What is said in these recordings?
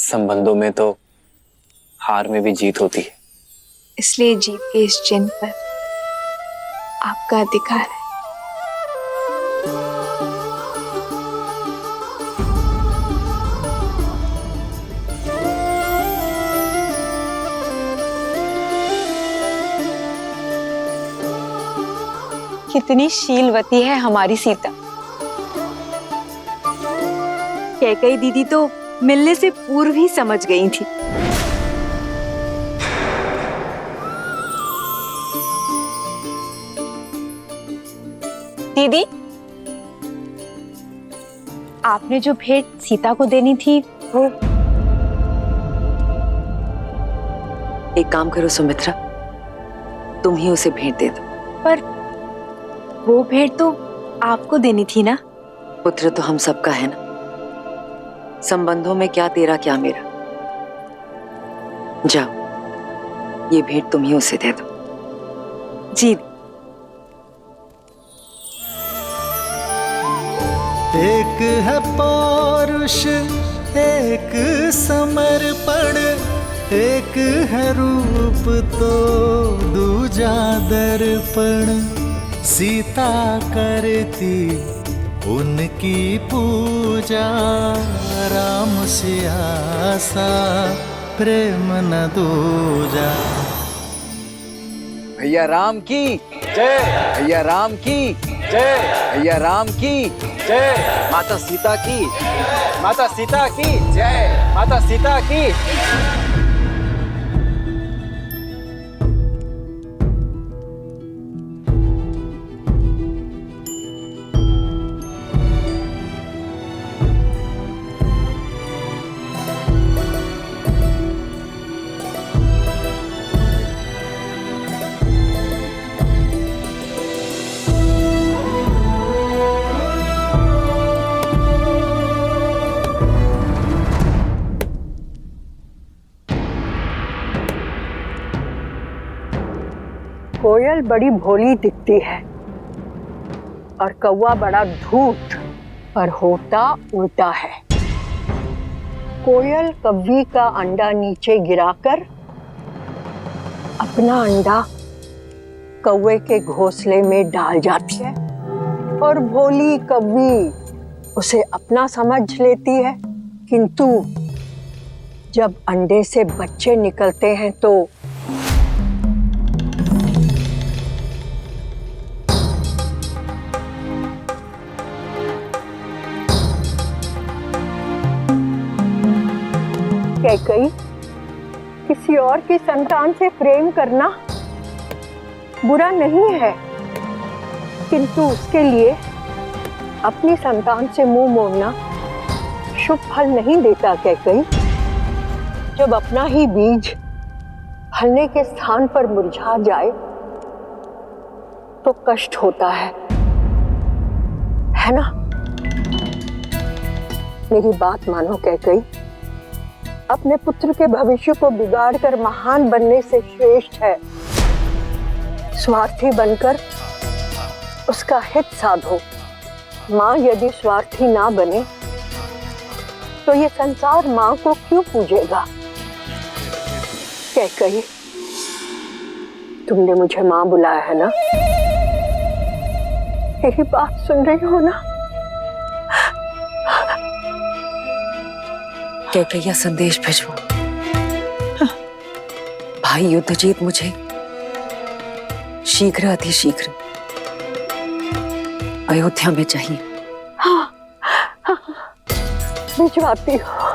संबंधों में तो हार में भी जीत होती है। इसलिए जीत के इस चिन्ह पर आपका अधिकार है। कितनी शीलवती है हमारी सीता। कैकेयी दीदी तो मिलने से पूर्व ही समझ गई थी। दीदी, आपने जो भेंट सीता को देनी थी वो। एक काम करो सुमित्रा, तुम ही उसे भेंट दे दो। पर वो भेंट तो आपको देनी थी ना। पुत्र तो हम सबका है ना, संबंधों में क्या तेरा क्या मेरा। जाओ, ये भेंट तुम ही उसे दे दो। जी। एक है पौरुष, एक समर्पण, एक है रूप तो दूजा दर्पण। सीता करती उनकी पूजा, राम से आसा प्रेम न दूजा। भैया राम की जय, भैया राम की जय, भैया राम की जय। माता सीता की, माता सीता की जय, माता सीता की। कोयल बड़ी भोली दिखती है और कौवा बड़ा धूर्त, पर होता उल्टा है। कोयल कव्वी का अंडा नीचे गिराकर अपना अंडा कौवे के घोंसले में डाल जाती है और भोली कव्वी उसे अपना समझ लेती है। किंतु जब अंडे से बच्चे निकलते हैं तो कैकेयी, किसी और की संतान से प्रेम करना बुरा नहीं है, किंतु उसके लिए अपनी संतान से मुंह मोड़ना शुभ फल नहीं देता। कैकेयी, जब अपना ही बीज फलने के स्थान पर मुरझा जाए तो कष्ट होता है ना? मेरी बात मानो कैकेयी, अपने पुत्र के भविष्य को बिगाड़कर महान बनने से श्रेष्ठ है स्वार्थी बनकर उसका हित साधो। माँ यदि स्वार्थी ना बने तो ये संसार माँ को क्यों पूजेगा? कैकेयी, तुमने मुझे माँ बुलाया है ना? मेरी बात सुन रही हो ना? कैकेयी, संदेश भेजो। भाई युद्धजीत मुझे शीघ्र अतिशीघ्र अयोध्या में चाहिए। हाँ, भिजवाती हूँ।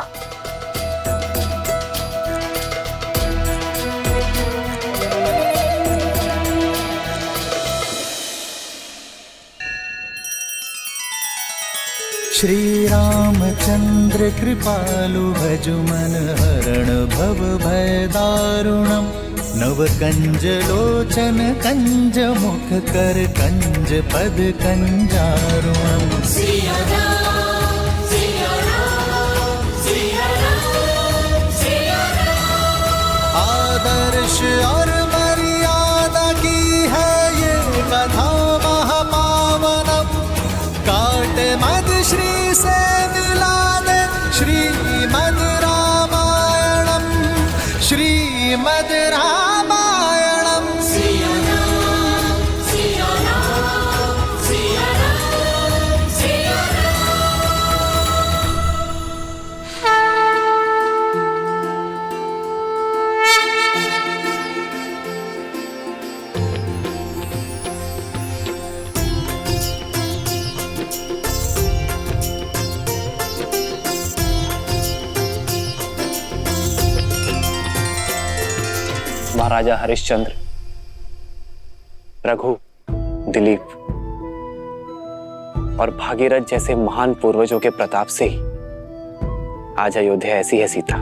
श्री रामचंद्र कृपालु भजु मन हरण भव भय दारुणम। नव कंज लोचन कंज मुख कर कंज पद कंजारुणम। आदर्श और मर्यादा की है ये कथा महापावनम। काट मद श्री से मिला दे श्रीमद रामायणम। श्रीमद् रामायणम् महाराजा हरिश्चंद्र, रघु, दिलीप और भागीरथ जैसे महान पूर्वजों के प्रताप से ही आज अयोध्या ऐसी है सीता।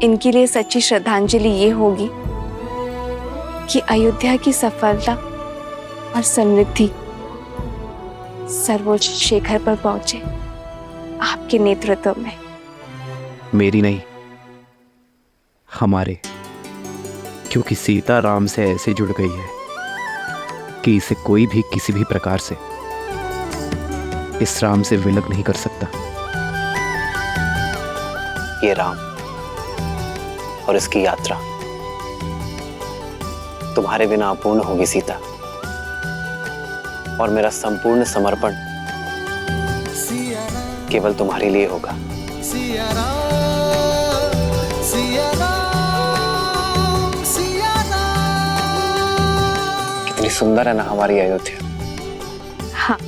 इनके लिए सच्ची श्रद्धांजलि ये होगी कि अयोध्या की सफलता और समृद्धि सर्वोच्च शिखर पर पहुंचे आपके नेतृत्व में। मेरी नहीं, हमारे, क्योंकि सीता राम से ऐसे जुड़ गई है कि इसे कोई भी किसी भी प्रकार से इस राम से विलग नहीं कर सकता। ये राम और इसकी यात्रा तुम्हारे बिना अपूर्ण होगी सीता, और मेरा संपूर्ण समर्पण केवल तुम्हारे लिए होगा। सिया राम, सिया राम, सिया राम। कितनी सुंदर है ना हमारी अयोध्या। हाँ,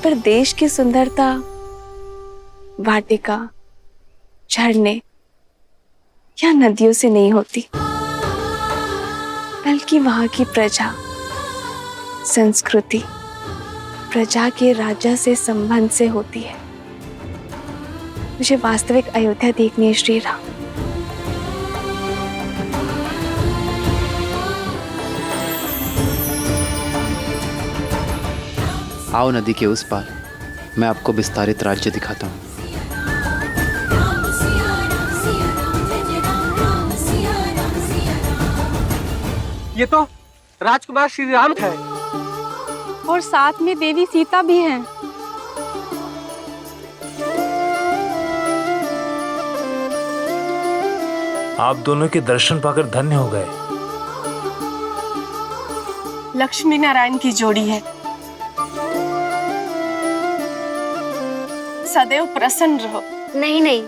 पर देश की सुंदरता वाटिका, झरने या नदियों से नहीं होती, बल्कि वहां की प्रजा, संस्कृति, प्रजा के राजा से संबंध से होती है। मुझे वास्तविक अयोध्या देखनी है श्री राम। आओ नदी के उस पार, मैं आपको विस्तारित राज्य दिखाता हूँ। ये तो राजकुमार श्री राम है और साथ में देवी सीता भी हैं। आप दोनों के दर्शन पाकर धन्य हो गए। लक्ष्मी नारायण की जोड़ी है, सदैव प्रसन्न रहो। नहीं नहीं,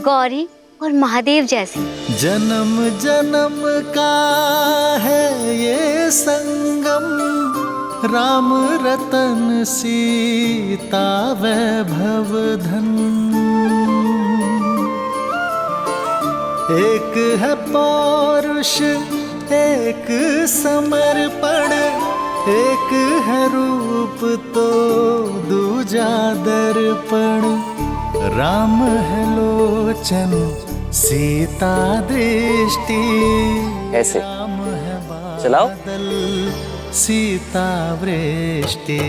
गौरी और महादेव जैसी। जन्म जन्म का है ये संगम, राम रतन सीता वैभव धन। एक है पौरुष, एक समर्पण, एक है रूप तो दूजा दर्पण। राम है लोचन, सीता दृष्टि, ऐसे राम है चलाओ। बादल, सीता वृष्टि।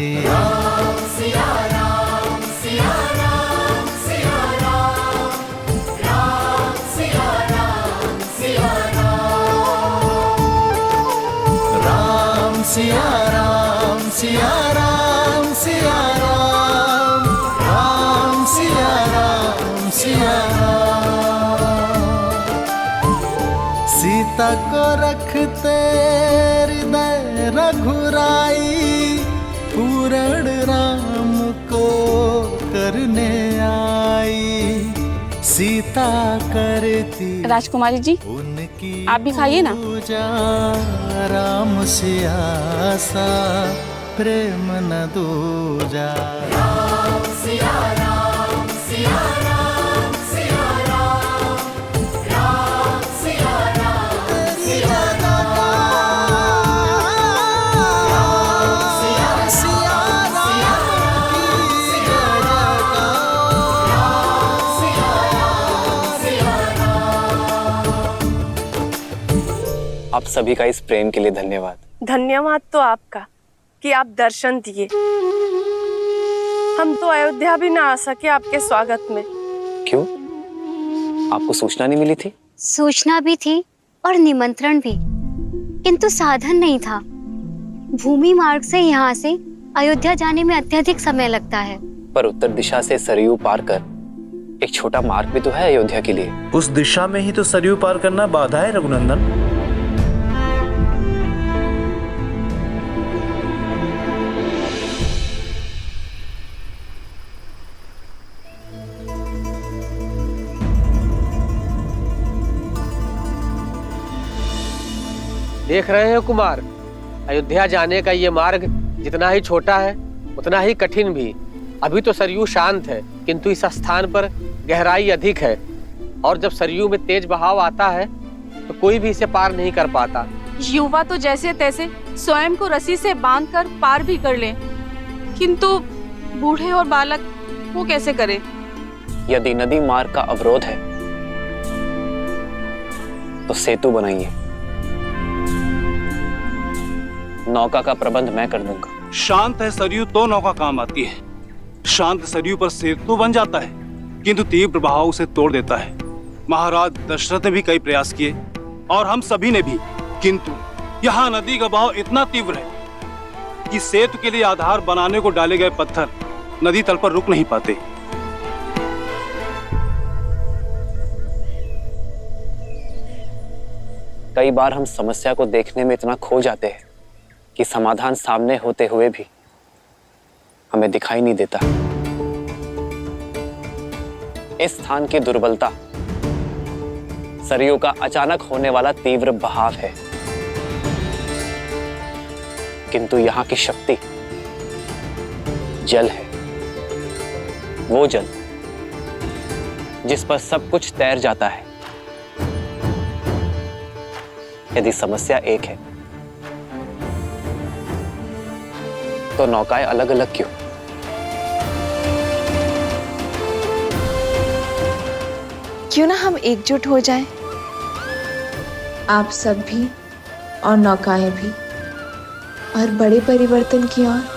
सिया राम, सिया राम, सिया राम, राम सिया राम, सिया राम। सीता को रखते हृदय रघुराई, पूर्ण राम को करने आई। सीता करती राजकुमारी जी, उनकी आप भी खाइए ना। पूजा, राम से आसा प्रेम न दूजा। राम सिया राम, सिया राम, सिया राम, राम सिया राम, सिया राम, सिया सिया राम की जय जयकार, सिया राम, सिया राम। आप सभी का इस प्रेम के लिए धन्यवाद। धन्यवाद तो आपका कि आप दर्शन दिए। हम तो अयोध्या भी ना आ सके आपके स्वागत में। क्यों? आपको सूचना नहीं मिली थी? सूचना भी थी और निमंत्रण भी, किंतु साधन नहीं था। भूमि मार्ग से यहाँ से अयोध्या जाने में अत्यधिक समय लगता है। पर उत्तर दिशा से सरयू पार कर एक छोटा मार्ग भी तो है अयोध्या के लिए। उस दिशा में ही तो सरयू पार करना बाधा है रघुनंदन। देख रहे हैं कुमार, अयोध्या जाने का ये मार्ग जितना ही छोटा है उतना ही कठिन भी। अभी तो सरयू शांत है, किंतु इस स्थान पर गहराई अधिक है, और जब सरयू में तेज बहाव आता है तो कोई भी इसे पार नहीं कर पाता। युवा तो जैसे तैसे स्वयं को रस्सी से बांधकर पार भी कर ले, किंतु बूढ़े और बालक वो कैसे करें? यदि नदी मार्ग का अवरोध है तो सेतु बनाइए। नौका का प्रबंध मैं कर दूंगा। शांत है सरयू तो नौका काम आती है। शांत सरयू पर सेतु बन जाता है, किंतु तीव्र बहाव उसे तोड़ देता है। महाराज दशरथ ने भी कई प्रयास किए और हम सभी ने भी, किंतु यहाँ नदी का बहाव इतना तीव्र है कि सेतु के लिए आधार बनाने को डाले गए पत्थर नदी तल पर रुक नहीं पाते। कई बार हम समस्या को देखने में इतना खो जाते हैं कि समाधान सामने होते हुए भी हमें दिखाई नहीं देता। इस स्थान की दुर्बलता सरयू का अचानक होने वाला तीव्र बहाव है, किंतु यहां की शक्ति जल है। वो जल जिस पर सब कुछ तैर जाता है। यदि समस्या एक है तो नौकाएं अलग अलग क्यों? क्यों ना हम एकजुट हो जाएं? आप सब भी और नौकाएं भी, और बड़े परिवर्तन की ओर।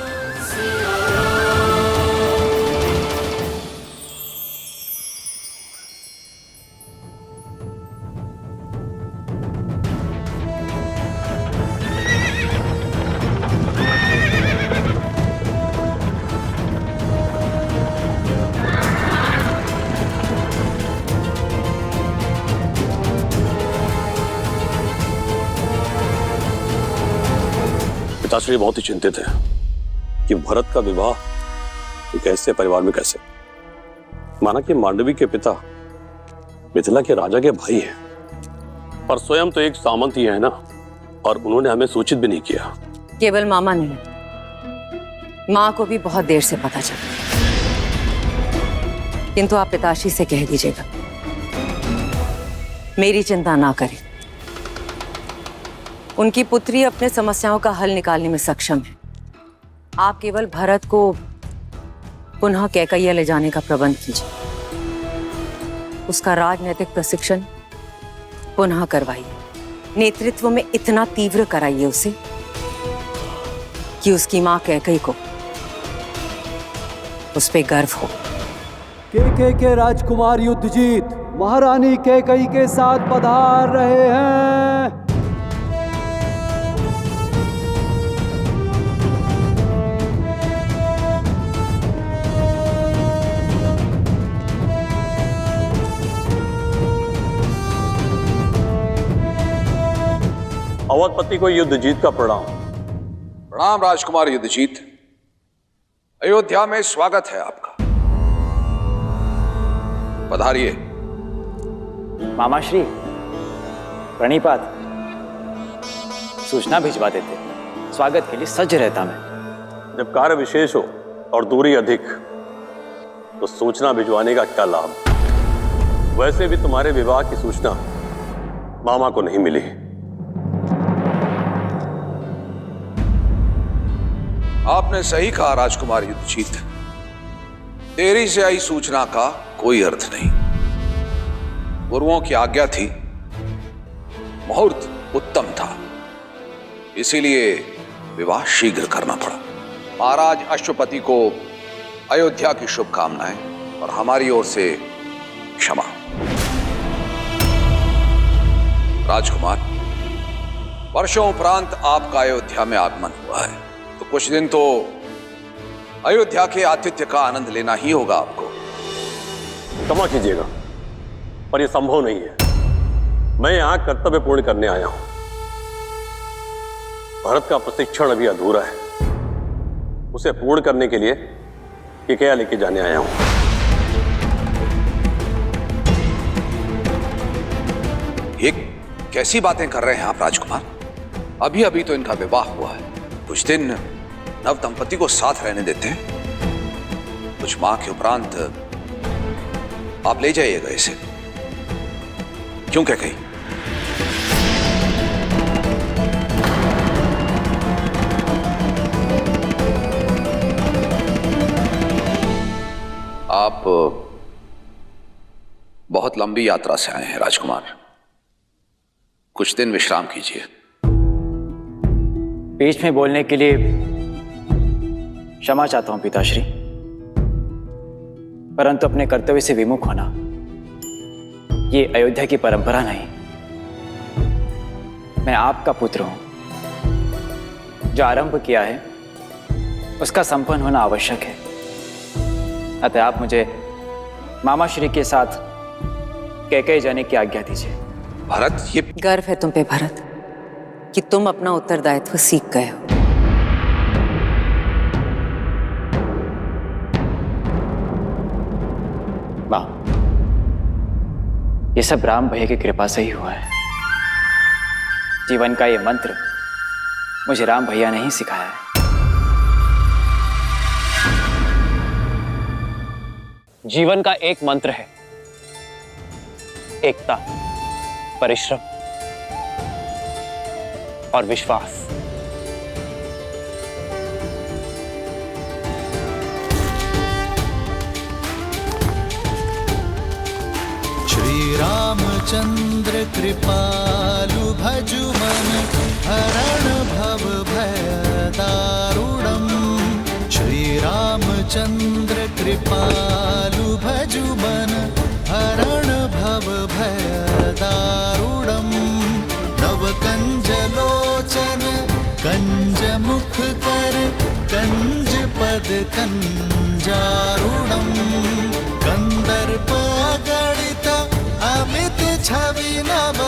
पिताश्री बहुत ही चिंतित है कि भरत का विवाह एक ऐसे परिवार में कैसे। माना कि मांडवी के पिता मिथिला के राजा के भाई हैं, पर स्वयं तो एक सामंत ही है ना, और उन्होंने हमें सूचित भी नहीं किया। केवल मामा नहीं, माँ को भी बहुत देर से पता चला, किंतु आप पिताश्री से कह दीजिएगा मेरी चिंता ना करें। उनकी पुत्री अपने समस्याओं का हल निकालने में सक्षम है। आप केवल भरत को पुनः कैकैया ले जाने का प्रबंध कीजिए, उसका राजनीतिक प्रशिक्षण पुनः करवाइए, नेतृत्व में इतना तीव्र कराइए उसे कि उसकी मां कैकई को उस पे गर्व हो। के राजकुमार युद्धजीत महारानी कैकई के साथ पधार रहे हैं। अवधपति को युद्धजीत का प्रणाम। प्रणाम राजकुमार युद्धजीत, अयोध्या में स्वागत है आपका। पधारिए। मामाश्री प्रणिपात। सूचना भिजवा देते, स्वागत के लिए सज्ज रहता मैं। जब कार्य विशेष हो और दूरी अधिक तो सूचना भिजवाने का क्या लाभ। वैसे भी तुम्हारे विवाह की सूचना मामा को नहीं मिली। आपने सही कहा राजकुमार युद्धजीत, देरी से आई सूचना का कोई अर्थ नहीं। गुरुओं की आज्ञा थी, मुहूर्त उत्तम था, इसीलिए विवाह शीघ्र करना पड़ा। महाराज अश्वपति को अयोध्या की शुभकामनाएं और हमारी ओर से क्षमा। राजकुमार, वर्षों उपरांत आपका अयोध्या में आगमन हुआ है, तो कुछ दिन तो अयोध्या के आतिथ्य का आनंद लेना ही होगा आपको। क्षमा कीजिएगा, पर यह संभव नहीं है। मैं यहां कर्तव्य पूर्ण करने आया हूं। भरत का प्रशिक्षण अभी अधूरा है, उसे पूर्ण करने के लिए केकया लेके जाने आया हूं। ये कैसी बातें कर रहे हैं आप राजकुमार? अभी अभी तो इनका विवाह हुआ है, कुछ दिन नव दंपति को साथ रहने देते हैं। कुछ माह के उपरांत आप ले जाइएगा इसे। क्यों कैकेयी? आप बहुत लंबी यात्रा से आए हैं राजकुमार, कुछ दिन विश्राम कीजिए। बीच में बोलने के लिए क्षमा चाहता हूं पिताश्री, परंतु अपने कर्तव्य से विमुख होना ये अयोध्या की परंपरा नहीं। मैं आपका पुत्र हूं, जो आरंभ किया है उसका संपन्न होना आवश्यक है। अतः आप मुझे मामा श्री के साथ कैकेयी जाने की आज्ञा दीजिए। भरत, ये गर्व है तुम पे भरत कि तुम अपना उत्तरदायित्व सीख गए हो। वाह, ये सब राम भैया की कृपा से ही हुआ है। जीवन का ये मंत्र मुझे राम भैया ने ही सिखाया है। जीवन का एक मंत्र है, एकता, परिश्रम और विश्वास। श्री रामचंद्र कृपालु भजु मन हरण भव भय दारुणम्। श्री रामचंद्र कृपालु भजु मन हरण भव भय दारुणम्। नव कंज लोचन कंज मुख कर कंज पद कंजारुणम्। कंदर्प गणित अमित छवि नव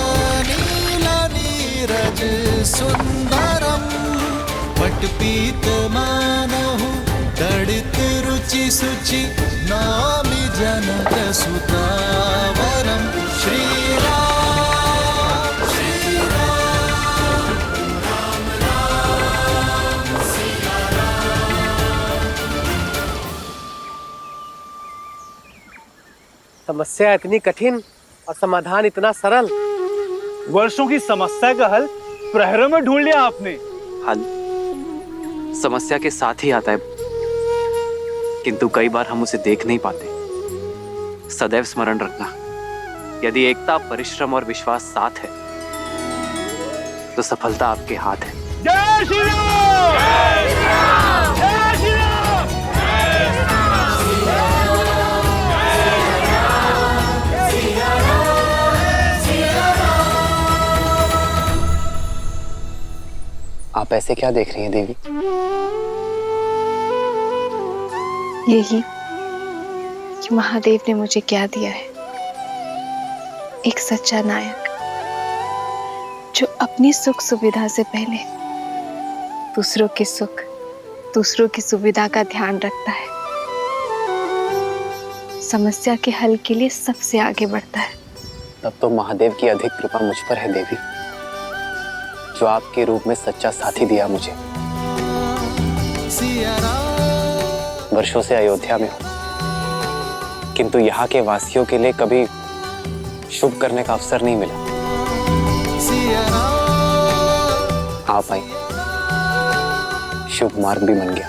नील नीरज सुंदरम्। पटपीत मानहु गणित रुचि सुचि नामि जनक सुतावरम्। श्री राम श्री राम राम राम सिया राम। समस्या इतनी कठिन और समाधान इतना सरल। वर्षों की समस्या का हल प्रहरों में ढूंढ लिया आपने। हल समस्या के साथ ही आता है, किंतु कई बार हम उसे देख नहीं पाते। सदैव स्मरण रखना, यदि एकता, परिश्रम और विश्वास साथ है तो सफलता आपके हाथ है। जय श्री राम! जय श्री राम! जय श्री राम! आप ऐसे क्या देख रही हैं देवी? यही कि महादेव ने मुझे क्या दिया है, एक सच्चा नायक जो अपनी सुख सुविधा से पहले दूसरों के सुख, दूसरों की सुविधा का ध्यान रखता है, समस्या के हल के लिए सबसे आगे बढ़ता है। तब तो महादेव की अधिक कृपा मुझ पर है देवी, जो आपके रूप में सच्चा साथी दिया मुझे। वर्षों से अयोध्या में हूं, किंतु यहाँ के वासियों के लिए कभी शुभ करने का अवसर नहीं मिला। आप आई, शुभ मार्ग भी बन गया।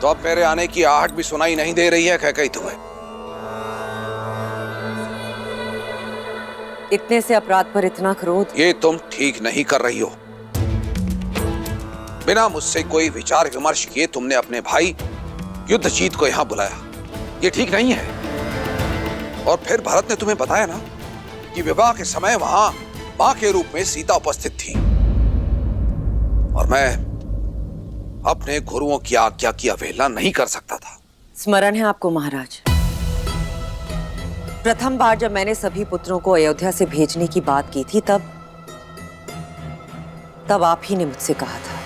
तो अब मेरे आने की आहट भी सुनाई नहीं दे रही है कैकेयी तुम्हें? इतने से अपराध पर इतना क्रोध? ये तुम ठीक नहीं कर रही हो। बिना मुझसे कोई विचार विमर्श किए तुमने अपने भाई युद्धजीत को यहां बुलाया, ये ठीक नहीं है। और फिर भरत ने तुम्हें बताया ना कि विवाह के समय वहां मां के रूप में सीता उपस्थित थी और मैं अपने गुरुओं की आज्ञा की अवहेलना नहीं कर सकता था। स्मरण है आपको महाराज, प्रथम बार जब मैंने सभी पुत्रों को अयोध्या से भेजने की बात की थी तब आप ही ने मुझसे कहा था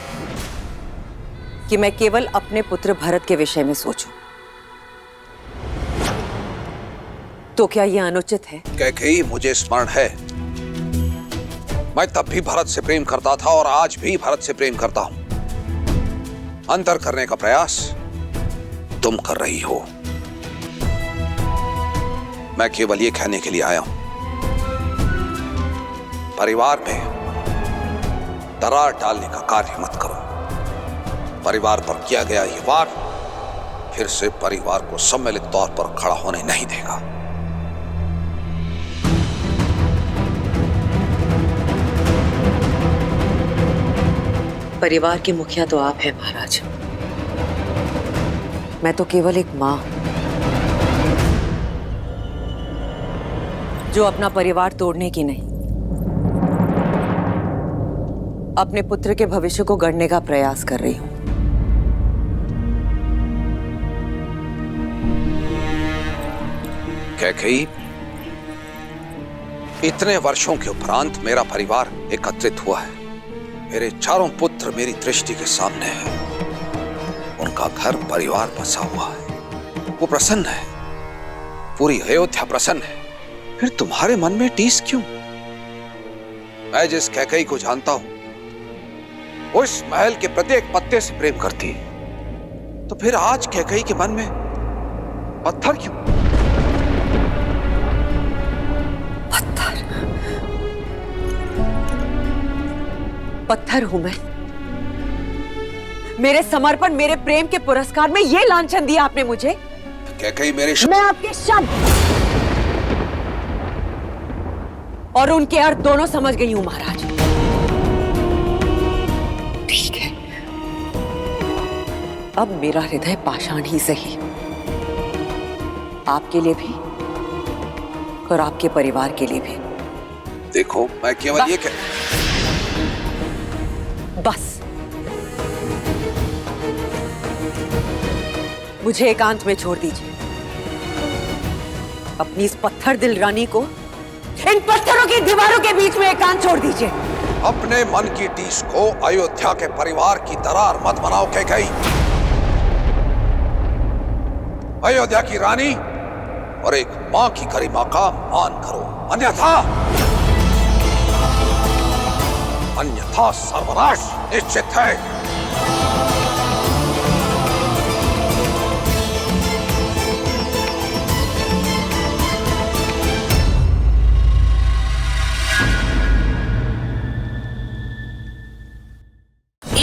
कि मैं केवल अपने पुत्र भरत के विषय में सोचूं। तो क्या यह अनुचित है? कैकेयी, मुझे स्मरण है मैं तब भी भरत से प्रेम करता था और आज भी भरत से प्रेम करता हूं। अंतर करने का प्रयास तुम कर रही हो। मैं केवल ये कहने के लिए आया हूं, परिवार में दरार डालने का कार्य मत करो। परिवार पर किया गया ये वार फिर से परिवार को सम्मिलित तौर पर खड़ा होने नहीं देगा। परिवार के मुखिया तो आप हैं महाराज, मैं तो केवल एक मां जो अपना परिवार तोड़ने की नहीं, अपने पुत्र के भविष्य को गढ़ने का प्रयास कर रही हूं। कैकेयी, इतने वर्षों के उपरांत मेरा परिवार एकत्रित हुआ है। मेरे चारों पुत्र मेरी दृष्टि के सामने हैं। उनका घर परिवार बसा हुआ है, वो प्रसन्न है, पूरी अयोध्या प्रसन्न है। फिर तुम्हारे मन में टीस क्यों? मैं जिस कैकेयी को जानता हूं वो इस महल के प्रत्येक पत्ते से प्रेम करती है, तो फिर आज कैकेयी के मन में पत्थर क्यों? पत्थर हूं मैं? मेरे समर्पण, मेरे प्रेम के पुरस्कार में ये लांछन दिया आपने मुझे? कैकेयी, मेरे मैं आपके शब्द और उनके अर्थ दोनों समझ गई हूं महाराज। ठीक है, अब मेरा हृदय पाषाण ही सही, आपके लिए भी और आपके परिवार के लिए भी। देखो, मैं केवल ये बस मुझे एकांत में छोड़ दीजिए। अपनी इस पत्थर दिल रानी को इन पत्थरों की दीवारों के बीच में एकांत छोड़ दीजिए। अपने मन की टीस को अयोध्या के परिवार की दरार मत बनाओ कैकेयी। अयोध्या की रानी और एक मां की गरिमा का मान करो, अन्यथा सर्वनाश निश्चित है।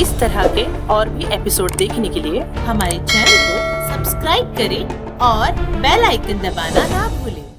इस तरह के और भी एपिसोड देखने के लिए हमारे चैनल को सब्सक्राइब करें और बेल आइकन दबाना ना भूलें।